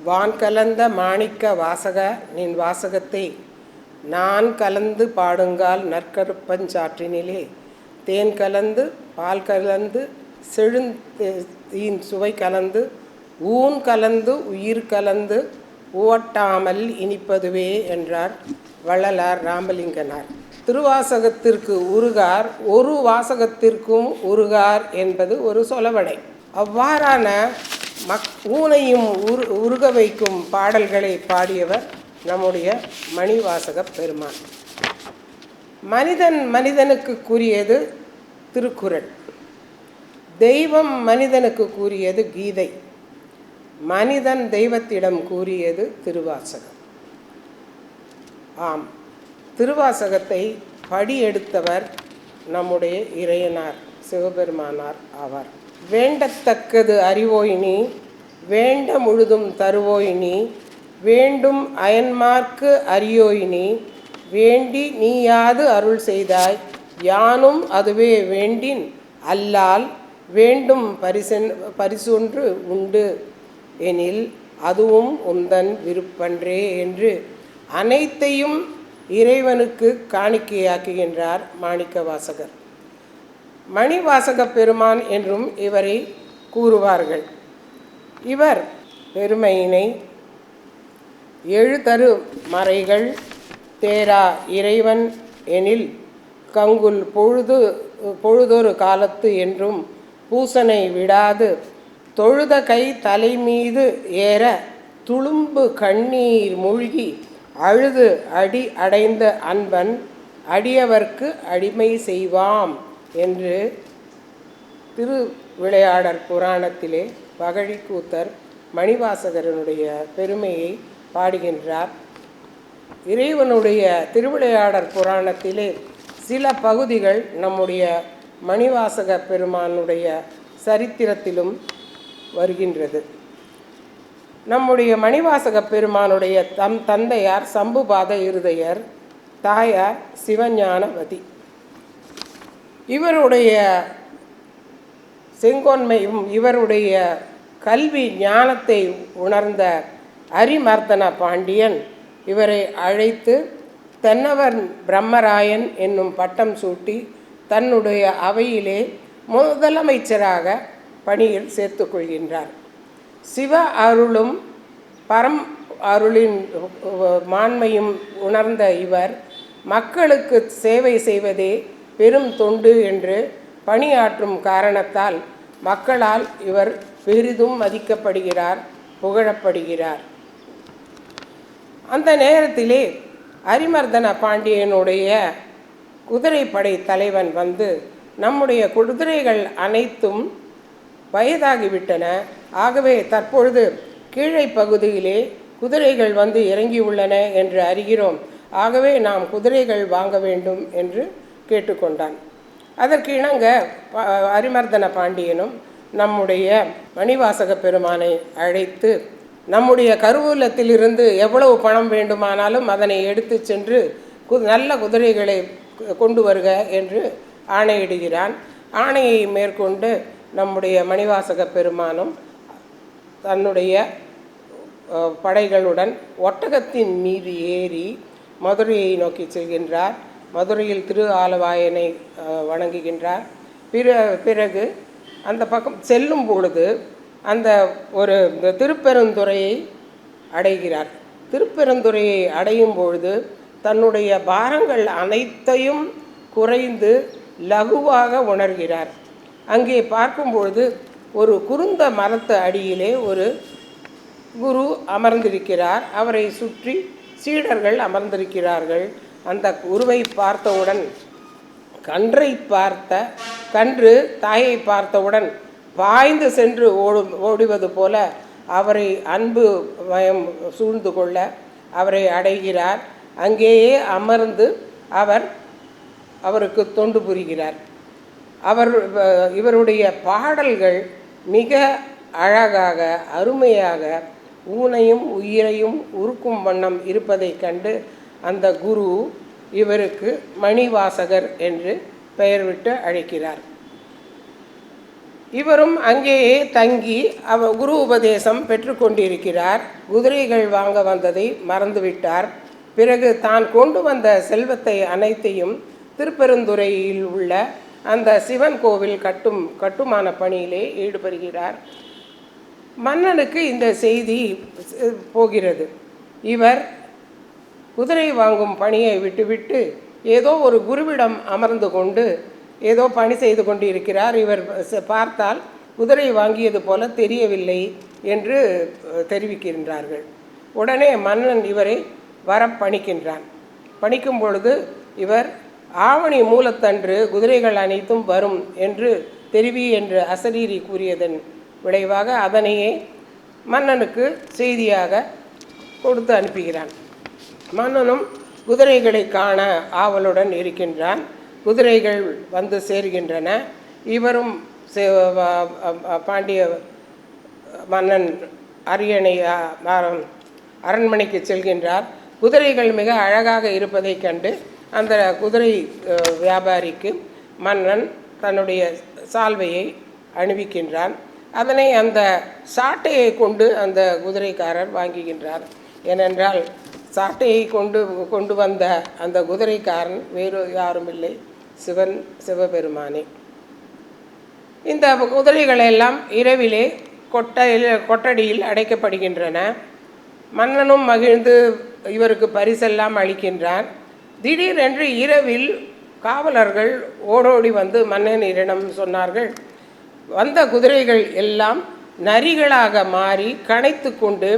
வான் கலந்த மாணிக்க வாசக நின் வாசகத்தை நான் கலந்து பாடுங்கால் நற்கருப்பஞ்சாற்றினிலே தேன் கலந்து பால் கலந்து செழுந்தீன் சுவை கலந்து ஊன் கலந்து உயிர் கலந்து ஓட்டாமல் இனிப்பதுவே என்றார் வள்ளலார் ராமலிங்கனார். திருவாசகத்திற்கு உருகார், ஒரு வாசகத்திற்கும் உருகார் என்பது ஒரு சொலவடை. அவ்வாறான ஊனையும் உருக வைக்கும் பாடல்களை பாடியவர் நம்முடைய மணிவாசக பெருமான். மனிதன் மனிதனுக்கு கூறியது திருக்குறள், தெய்வம் மனிதனுக்கு கூறியது கீதை, மனிதன் தெய்வத்திடம் கூறியது திருவாசகம். ஆம், திருவாசகத்தை படியெடுத்தவர் நம்முடைய இறையனார் சிவபெருமானார் ஆவார். வேண்டத்தக்கது அறிவோயினி வேண்ட முழுதும் தருவோயினி வேண்டும் அயன்மார்க்கு அறியோயினி வேண்டி நீயாது அருள் செய்தாய் யானும் அதுவே வேண்டின் அல்லால் வேண்டும் பரிசொன்று உண்டு எனில் அதுவும் உந்தன் விருப்பன்றே என்று அனைத்தையும் இறைவனுக்கு காணிக்கையாக்குகின்றார் மாணிக்க வாசகர். மணிவாசக பெருமான் என்றும் இவரை கூறுவார்கள். இவர் பெருமையினை எழுதரு மறைகள் தேரா இறைவன் எனில் கங்குல் பொழுதொரு காலத்து என்றும் பூசனை விடாது தொழுத கை தலை மீது ஏற துளும்பு கண்ணீர் மூழ்கி அழுது அடி அடைந்த அன்பன் அடியவர்க்கு அடிமை செய்வாம் என்று திருவிளையாடற் புராணத்திலே பகழிக்கூத்தர் மணிவாசகரனுடைய பெருமையை பாடுகின்றார். இறைவனுடைய திருவிளையாடற் புராணத்திலே சில பகுதிகள் நம்முடைய மணிவாசக பெருமானுடைய சரித்திரத்திலும் வருகின்றது. நம்முடைய மணிவாசக பெருமானுடைய தந்தையார் சம்புபாத இருதயர், தாயார் சிவஞானவதி. இவருடைய செங்கோன்மையும் இவருடைய கல்வி ஞானத்தை உணர்ந்த அரிமர்தன பாண்டியன் இவரை அழைத்து தென்னவர் பிரம்மராயன் என்னும் பட்டம் சூட்டி தன்னுடைய அவையிலே முதலமைச்சராக பணியில் சேர்த்து கொள்கின்றார். சிவ அருளும் பரம் அருளின் மாண்மையும் உணர்ந்த இவர் மக்களுக்கு சேவை செய்வதே பெரும் தொண்டு என்று பணியாற்றும் காரணத்தால் மக்களால் இவர் பெரிதும் மதிக்கப்படுகிறார், புகழப்படுகிறார். அந்த நேரத்திலே அரிமர்தன பாண்டியனுடைய குதிரைப்படை தலைவன் வந்து நம்முடைய குதிரைகள் அனைத்தும் வயதாகிவிட்டன, ஆகவே தற்பொழுது கீழே பகுதியிலே குதிரைகள் வந்து இறங்கியுள்ளன என்று அறிகிறோம், ஆகவே நாம் குதிரைகள் வாங்க வேண்டும் என்று கேட்டுக்கொண்டான். அதற்கு இணங்க அரிமர்தன பாண்டியனும் நம்முடைய மணிவாசக பெருமானை அழைத்து நம்முடைய கருவூலத்திலிருந்து எவ்வளவு பணம் வேண்டுமானாலும் அதனை எடுத்து சென்று நல்ல குதிரைகளை கொண்டு வருக என்று ஆணையிடுகிறான். ஆணையை மேற்கொண்டு நம்முடைய மணிவாசக பெருமானும் தன்னுடைய படைகளுடன் ஒட்டகத்தின் மீது ஏறி மதுரையை நோக்கி செல்கின்றார். மதுரையில் திரு ஆலவாயனை வணங்குகின்றார். பிறகு அந்த பக்கம் செல்லும் பொழுது அந்த ஒரு திருப்பெருந்துறையை அடைகிறார். திருப்பெருந்துறையை அடையும் பொழுது தன்னுடைய பாரங்கள் அனைத்தையும் குறைந்து லகுவாக உணர்கிறார். அங்கே பார்க்கும்பொழுது ஒரு குருந்த மரத்து அடியிலே ஒரு குரு அமர்ந்திருக்கிறார். அவரை சுற்றி சீடர்கள் அமர்ந்திருக்கிறார்கள். அந்த குருவை பார்த்தவுடன் கன்று தாயை பார்த்தவுடன் பாய்ந்து சென்று ஓடுவது போல அவரை அன்பு மயம் சூழ்ந்து கொள்ள அவரை அடைகிறார். அங்கேயே அமர்ந்து அவருக்கு தொண்டு புரிகிறார். இவருடைய பாடல்கள் மிக அழகாக அருமையாக ஊனையும் உயிரையும் உருக்கும் வண்ணம் இருப்பதை கண்டு அந்த குரு இவருக்கு மணிவாசகர் என்று பெயர் விட்டு அழைக்கிறார். இவரும் அங்கேயே தங்கி குரு உபதேசம் பெற்றுக்கொண்டிருக்கிறார். குதிரைகள் வாங்க வந்ததை மறந்துவிட்டார். பிறகு தான் கொண்டு வந்த செல்வத்தை அனைத்தையும் திருப்பெருந்துறையில் உள்ள அந்த சிவன் கோவில் கட்டுமான பணியிலே ஈடுபடுகிறார். மன்னனுக்கு இந்த செய்தி போகிறது. இவர் குதிரை வாங்கும் பணியை விட்டுவிட்டு ஏதோ ஒரு குருவிடம் அமர்ந்து கொண்டு ஏதோ பணி செய்து கொண்டிருக்கிறார். இவர் பார்த்தால் குதிரை வாங்கியது போல தெரியவில்லை என்று தெரிவிக்கின்றார்கள். உடனே மன்னன் இவரை வரப்பணிக்கின்றான். பணிக்கும் பொழுது இவர் ஆவணி மூலத்தன்று குதிரைகள் அனைத்தும் வரும் என்று தெரிவி என்று அசரீரி கூறியதன் விளைவாக அதனையே மன்னனுக்கு செய்தியாக கொடுத்து அனுப்புகிறான். மன்னனும் குதிரைகளை காண ஆவலுடன் இருக்கின்றான். குதிரைகள் வந்து சேர்கின்றன. இவரும் பாண்டிய மன்னன் அரியணை அரண்மனைக்கு செல்கின்றார். குதிரைகள் மிக அழகாக இருப்பதை கண்டு அந்த குதிரை வியாபாரிக்கு மன்னன் தன்னுடைய சால்வையை அணிவிக்கின்றான். அதனை அந்த சாட்டையை கொண்டு அந்த குதிரைக்காரர் வாங்குகின்றார். ஏனென்றால் சாட்டையை கொண்டு வந்த அந்த குதிரைக்காரன் வேறு யாரும் இல்லை, சிவபெருமானே. இந்த குதிரைகளெல்லாம் இரவிலே கொட்டடியில் அடைக்கப்படுகின்றன. மன்னனும் மகிழ்ந்து இவருக்கு பரிசெல்லாம் அளிக்கின்றான். திடீரென்று இரவில் காவலர்கள் ஓடோடி வந்து மன்னனிடம் சொன்னார்கள், வந்த குதிரைகள் எல்லாம் நரிகளாக மாறி கனைத்து கொண்டு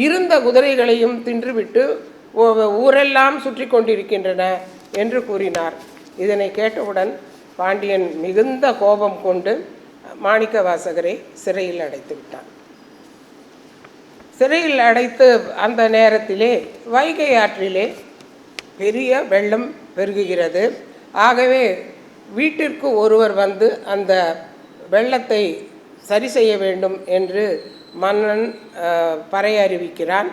இருந்த குதிரைகளையும் தின்றுவிட்டு ஊரெல்லாம் சுற்றி கொண்டிருக்கின்றன என்று கூறினார். இதனை கேட்டவுடன் பாண்டியன் மிகுந்த கோபம் கொண்டு மாணிக்கவாசகரை சிறையில் அடைத்து விட்டான். சிறையில் அடைத்து அந்த நேரத்திலே வைகை ஆற்றிலே பெரிய வெள்ளம் பெருகுகிறது. ஆகவே வீட்டிற்கு ஒருவர் வந்து அந்த வெள்ளத்தை சரி செய்ய வேண்டும் என்று மன்னன் பறை அறிவிக்கிறான்.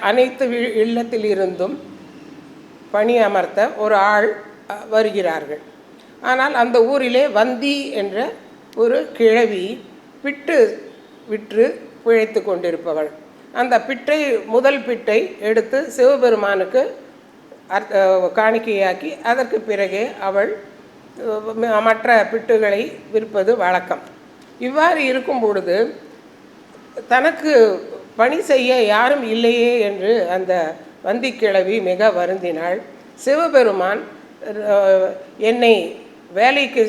அனைத்து இல்லத்தில் இருந்தும் பணி அமர்த்த ஒரு ஆள் வருகிறார்கள். ஆனால் அந்த ஊரிலே வந்தி என்ற ஒரு கிழவி பிட்டு விற்று பிழைத்து கொண்டிருப்பவள். அந்த முதல் பிட்டை எடுத்து சிவபெருமானுக்கு காணிக்கையாக்கி அதற்கு பிறகே அவள் மற்ற பிட்டுகளை விற்பது வழக்கம். இவ்வாறு இருக்கும் பொழுது தனக்கு பணி செய்ய யாரும் இல்லையே என்று அந்த வந்திக்கிழவி மிக வருந்தினாள். சிவபெருமான் என்னை வேலைக்கு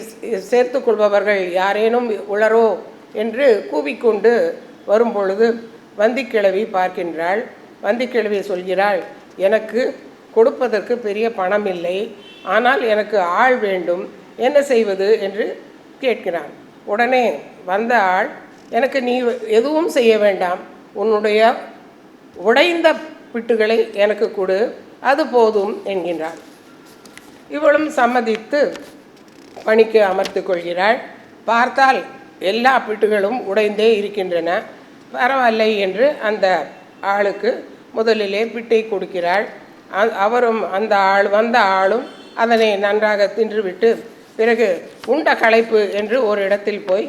சேர்த்து கொள்பவர்கள் யாரேனும் உளரோ என்று கூவிக்கொண்டு வரும்பொழுது வந்திக்கிழவி பார்க்கின்றாள். வந்திக்கிழவி சொல்கிறாள், எனக்கு கொடுப்பதற்கு பெரிய பணம் இல்லை, ஆனால் எனக்கு ஆள் வேண்டும், என்ன செய்வது என்று கேட்கிறான். உடனே வந்த ஆள், எனக்கு நீ எதுவும் செய்ய வேண்டாம், உன்னுடைய உடைந்த பிட்டுகளை எனக்கு கொடு, அது போதும் என்கின்றாள். இவளும் சம்மதித்து பணிக்கு அமர்த்து கொள்கிறாள். பார்த்தால் எல்லா பிட்டுகளும் உடைந்தே இருக்கின்றன. பரவாயில்லை என்று அந்த ஆளுக்கு முதலிலே பிட்டை கொடுக்கிறாள். அவரும் வந்த ஆளும் அதனை நன்றாக தின்றுவிட்டு பிறகு உண்ட களைப்பு என்று ஒரு இடத்தில் போய்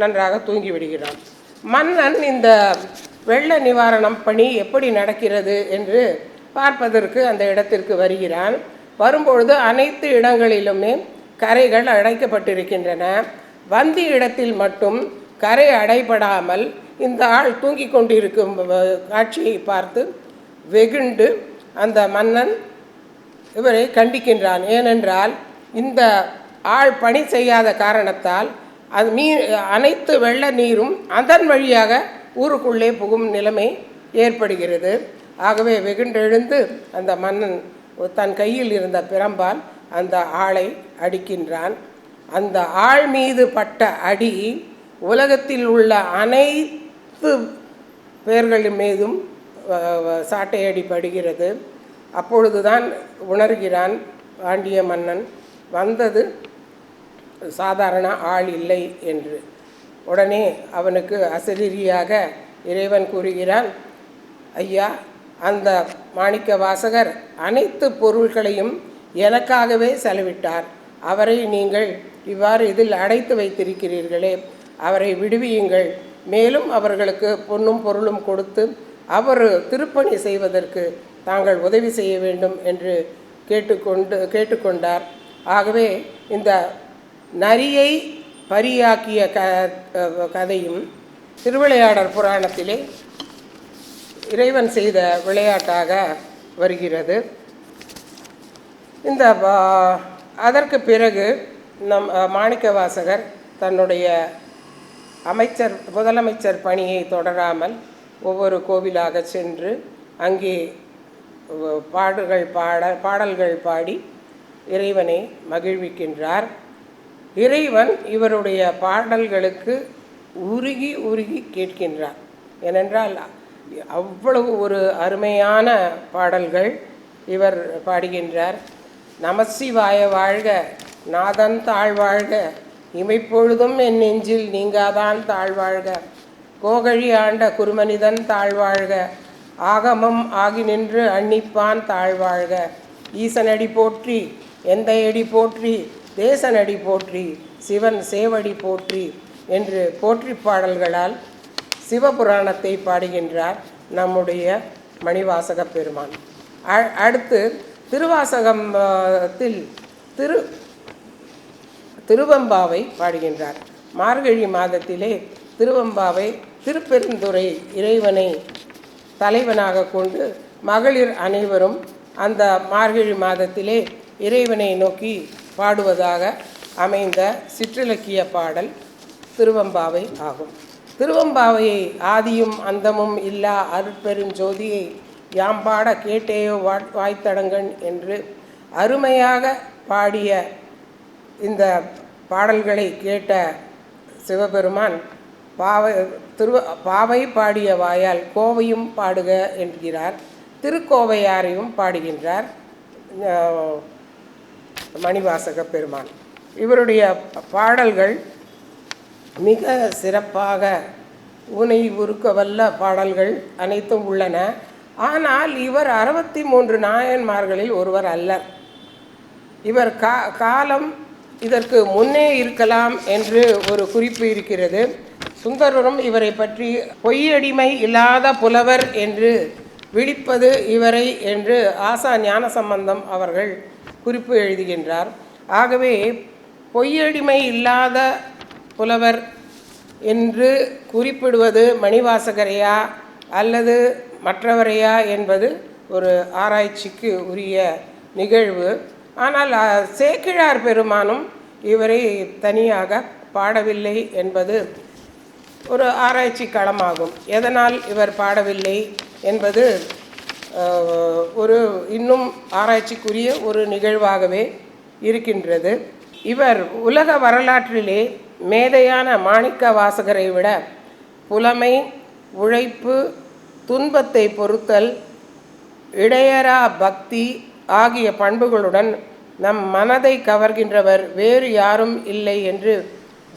நன்றாக தூங்கிவிடுகிறான். மன்னன் இந்த வெள்ள நிவாரணம் பணி எப்படி நடக்கிறது என்று பார்ப்பதற்கு அந்த இடத்திற்கு வருகிறான். வரும்பொழுது அனைத்து இடங்களிலுமே கரைகள் அடைக்கப்பட்டிருக்கின்றன. வந்தி இடத்தில் மட்டும் கரை அடைபடாமல் இந்த ஆள் தூங்கி கொண்டிருக்கும் காட்சியை பார்த்து வெகுண்டு அந்த மன்னன் இவரை கண்டிக்கின்றான். ஏனென்றால் இந்த ஆள் பணி செய்யாத காரணத்தால் அனைத்து வெள்ள நீரும் அதன் வழியாக ஊருக்குள்ளே புகும் நிலைமை ஏற்படுகிறது. ஆகவே வெகுண்டெழுந்து அந்த மன்னன் தன் கையில் இருந்த பிரம்பால் அந்த ஆளை அடிக்கின்றான். அந்த ஆள் மீது பட்ட அடி உலகத்தில் உள்ள அனைத்து பேர்களின் மீதும் சாட்டையடி படுகிறது. அப்பொழுதுதான் உணர்கிறான் பாண்டிய மன்னன் வந்தது சாதாரண ஆள் இல்லை என்று. உடனே அவனுக்கு அசரீரியாக இறைவன் கூறுகிறான், ஐயா, அந்த மாணிக்க வாசகர் அனைத்து பொருள்களையும் எனக்காகவே செலவிட்டார். அவரை நீங்கள் இவ்வாறு இதில் அடைத்து வைத்திருக்கிறீர்களே, அவரை விடுவியுங்கள். மேலும் அவர்களுக்கு பொன்னும் பொருளும் கொடுத்து அவர் திருப்பணி செய்வதற்கு தாங்கள் உதவி செய்ய வேண்டும் என்று கேட்டுக்கொண்டார். ஆகவே இந்த நரியை பரியாக்கிய கதையும் திருவிளையாடற் புராணத்திலே இறைவன் செய்த விளையாட்டாக வருகிறது. இந்த அதற்கு பிறகு மாணிக்கவாசகர் தன்னுடைய முதலமைச்சர் பணியை தொடராமல் ஒவ்வொரு கோவிலாக சென்று அங்கே பாடல்கள் பாடி இறைவனை மகிழ்விக்கின்றார். இறைவன் இவருடைய பாடல்களுக்கு உருகி உருகி கேட்கின்றார். ஏனென்றால் அவ்வளவு ஒரு அருமையான பாடல்கள் இவர் பாடுகின்றார். நமசிவாய வாழ்க, நாதன் தாழ்வாழ்க, இமைப்பொழுதும் என் நெஞ்சில் நீங்காதான் தாழ்வாழ்க, கோகழி ஆண்ட குருமனிதன் தாழ்வாழ்க, ஆகமம் ஆகி நின்று அன்னிப்பான் தாழ்வாழ்க, ஈசனடி போற்றி, எந்தையடி போற்றி, தேசனடி போற்றி, சிவன் சேவடி போற்றி என்று போற்றி பாடல்களால் சிவபுராணத்தை பாடுகின்றார் நம்முடைய மணிவாசக பெருமான். அடுத்து திருவாசகத்தில் திருவெம்பாவை பாடுகின்றார். மார்கழி மாதத்திலே திருவெம்பாவை திருப்பெருந்துறை இறைவனை தலைவனாக கொண்டு மகளிர் அனைவரும் அந்த மார்கழி மாதத்திலே இறைவனை நோக்கி பாடுவதாக அமைந்த சிற்றிலக்கிய பாடல் திருவெம்பாவை ஆகும். திருவெம்பாவையை ஆதியும் அந்தமும் இல்லா அருட்பெருஞ்சோதியை யாம்பாட கேட்டேயோ வாய்த்தடங்கன் என்று அருமையாக பாடிய இந்த பாடல்களை கேட்ட சிவபெருமான் பாவை பாடிய வாயால் கோவையும் பாடுக என்கிறார். திருக்கோவையாரையும் பாடுகின்றார் மணிவாசக பெருமான். இவருடைய பாடல்கள் மிக சிறப்பாக ஊனை உருக்க வல்ல பாடல்கள் அனைத்தும் உள்ளன. ஆனால் இவர் 63 நாயன்மார்களில் ஒருவர் அல்லர். இவர் காலம் இதற்கு முன்னே இருக்கலாம் என்று ஒரு குறிப்பு இருக்கிறது. சுந்தரரும் இவரை பற்றி பொய்யடிமை இல்லாத புலவர் என்று விழிப்பது இவரை என்று ஆசா ஞானசம்பந்தம் அவர்கள் குறிப்பு எழுதுகின்றார். ஆகவே பொய்யடிமை இல்லாத புலவர் என்று குறிப்பிடுவது மணிவாசகரையா அல்லது மற்றவரையா என்பது ஒரு ஆராய்ச்சிக்கு உரிய நிகழ்வு. ஆனால் சேக்கிழார் பெருமானும் இவரை தனியாக பாடவில்லை என்பது ஒரு ஆராய்ச்சி களமாகும். எதனால் இவர் பாடவில்லை என்பது ஒரு இன்னும் ஆராய்ச்சிக்குரிய ஒரு நிகழ்வாகவே இருக்கின்றது. இவர் உலக வரலாற்றிலே மேதையான மாணிக்க வாசகரை விட புலமை, உழைப்பு, துன்பத்தை பொறுத்தல், இடையரா பக்தி ஆகிய பண்புகளுடன் நம் மனதை கவர்கின்றவர் வேறு யாரும் இல்லை என்று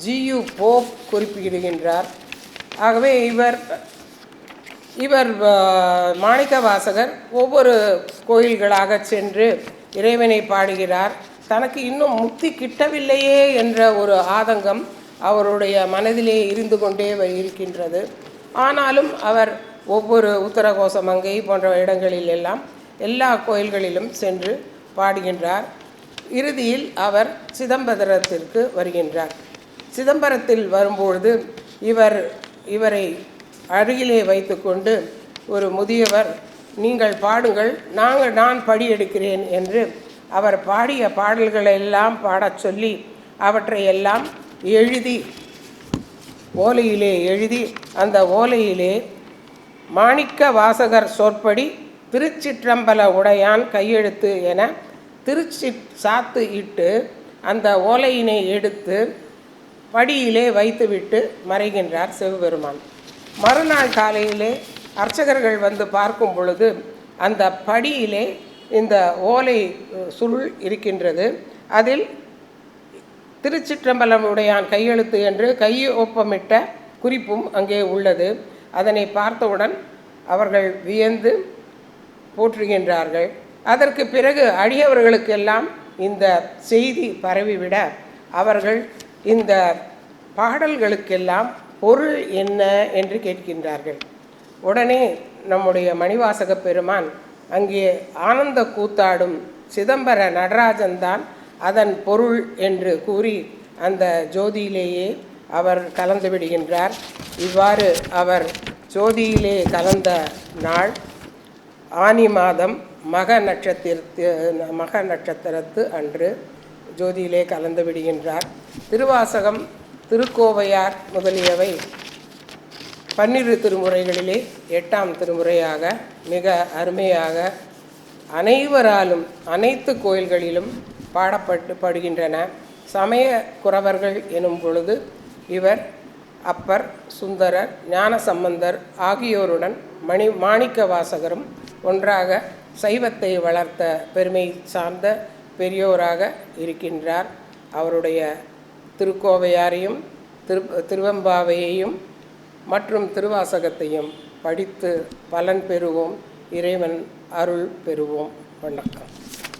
ஜியு போப் குறிப்பிடுகின்றார். ஆகவே இவர் மாணிக்க வாசகர் ஒவ்வொரு கோயில்களாக சென்று இறைவனை பாடுகிறார். தனக்கு இன்னும் முக்தி கிட்டவில்லையே என்ற ஒரு ஆதங்கம் அவருடைய மனதிலே இருந்து கொண்டே இருக்கின்றது. ஆனாலும் அவர் ஒவ்வொரு உத்தரகோசமங்கை போன்ற இடங்களில் எல்லாம் எல்லா கோயில்களிலும் சென்று பாடுகின்றார். இறுதியில் அவர் சிதம்பரத்திற்கு வருகின்றார். சிதம்பரத்தில் வரும்பொழுது இவரை அருகிலே வைத்துக்கொண்டு ஒரு முதியவர், நீங்கள் பாடுங்கள், நான் படி எடுக்கிறேன் என்று அவர் பாடிய பாடல்களெல்லாம் பாடச் சொல்லி அவற்றையெல்லாம் ஓலையிலே எழுதி அந்த ஓலையிலே மாணிக்க வாசகர் சொற்படி திருச்சிற்றம்பல உடையான் கையெழுத்து என சாத்து இட்டு அந்த ஓலையினை எடுத்து படியிலே வைத்துவிட்டு மறைகின்றார் சிவபெருமான். மறுநாள் காலையிலே அர்ச்சகர்கள் வந்து பார்க்கும் பொழுது அந்த படியிலே இந்த ஓலை சுருள் இருக்கின்றது. அதில் திருச்சிற்றம்பலம் உடையான் கையெழுத்து என்று கையொப்பமிட்ட குறிப்பும் அங்கே உள்ளது. அதனை பார்த்தவுடன் அவர்கள் வியந்து போற்றுகின்றார்கள். அதற்கு பிறகு அடியவர்களுக்கெல்லாம் இந்த செய்தி பரவிவிட அவர்கள் இந்த பாடல்களுக்கெல்லாம் பொருள் என்ன என்று கேட்கின்றார்கள். உடனே நம்முடைய மணிவாசக பெருமான் அங்கே ஆனந்த கூத்தாடும் சிதம்பர நடராஜன்தான் அதன் பொருள் என்று கூறி அந்த ஜோதியிலேயே அவர் கலந்து விடுகின்றார். இவ்வாறு அவர் ஜோதியிலே கலந்த நாள் ஆனி மாதம் மக நட்சத்திரத்து அன்று ஜோதியிலே கலந்து விடுகின்றார். திருவாசகம், திருக்கோவையார் முதலியவை 12 திருமுறைகளிலே 8ஆம் திருமுறையாக மிக அருமையாக அனைவராலும் அனைத்து கோயில்களிலும் பாடப்படுகின்றன. சமய குறவர்கள் எனும் பொழுது இவர் அப்பர், சுந்தரர், ஞானசம்பந்தர் ஆகியோருடன் மாணிக்க வாசகரும் ஒன்றாக சைவத்தை வளர்த்த பெருமை சார்ந்த பெரியோராக இருக்கின்றார். அவருடைய திருக்கோவையாரையும் திருவெம்பாவையையும் மற்றும் திருவாசகத்தையும் படித்து பலன் பெறுவோம். இறைவன் அருள் பெறுவோம். வணக்கம்.